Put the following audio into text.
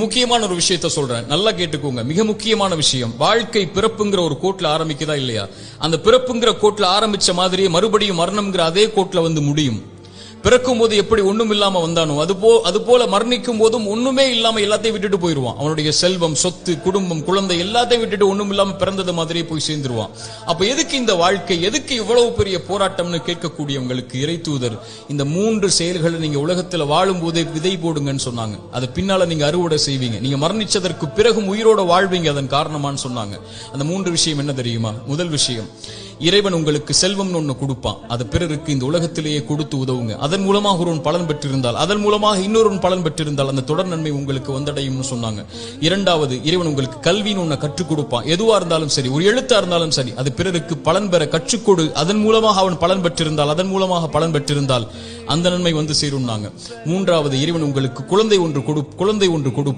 முக்கியமான ஒரு விஷயத்தை சொல்றேன், நல்லா கேட்டுக்கோங்க. மிக முக்கியமான விஷயம். வாழ்க்கை பிறப்புங்கிற ஒரு கோட்ல ஆரம்பிக்குதா இல்லையா? அந்த பிறப்புங்கிற கோட்ல ஆரம்பிச்ச மாதிரியே மறுபடியும் மரணம்ங்கிற அதே கோட்ல வந்து முடியும். பிறக்கும் போது எப்படி ஒண்ணும் இல்லாம வந்தானோ அது போல மரணிக்கும் போதும் ஒண்ணுமே இல்லாம எல்லாத்தையும் விட்டுட்டு போயிருவான். அவனுடைய செல்வம், சொத்து, குடும்பம், குழந்தை எல்லாத்தையும் விட்டுட்டு ஒண்ணும் இல்லாம பிறந்தது மாதிரியே போய் சேர்ந்துருவான். அப்ப எதுக்கு இந்த வாழ்க்கை, எதுக்கு இவ்வளவு பெரிய போராட்டம்னு கேட்கக்கூடியவங்களுக்கு இறை தூதர் இந்த 3 செயல்களை நீங்க உலகத்துல வாழும் போதே விதை போடுங்கன்னு சொன்னாங்க. அது பின்னால நீங்க அறுவடை செய்வீங்க. நீங்க மரணிச்சதற்கு பிறகும் உயிரோட வாழ்வீங்க அதன் காரணமான்னு சொன்னாங்க. அந்த 3 விஷயம் என்ன தெரியுமா? முதல் விஷயம், இறைவன் உங்களுக்கு செல்வம்னு ஒண்ணு கொடுப்பான். அது பிறருக்கு இந்த உலகத்திலேயே கொடுத்து உதவுங்க. அதன் மூலமாக ஒருவன் பலன் பெற்றிருந்தால், அதன் மூலமாக இன்னொருவன் பலன் பெற்றிருந்தால் அந்த தொடர் நன்மை உங்களுக்கு வந்தடையும்னு சொன்னாங்க. இரண்டாவது, இறைவன் உங்களுக்கு கல்வின்னு ஒண்ணு கற்றுக் கொடுப்பான். எதுவா இருந்தாலும் சரி, ஒரு எழுத்தா இருந்தாலும் சரி, அது பிறருக்கு பலன் பெற கற்றுக்கொடு. அதன் மூலமாக அவன் பலன் பெற்றிருந்தால், அதன் மூலமாக பலன் பெற்றிருந்தால் அந்த நன்மை வந்து சேரும்னாங்க. மூன்றாவது, இறைவன் உங்களுக்கு குழந்தை ஒன்று கொடு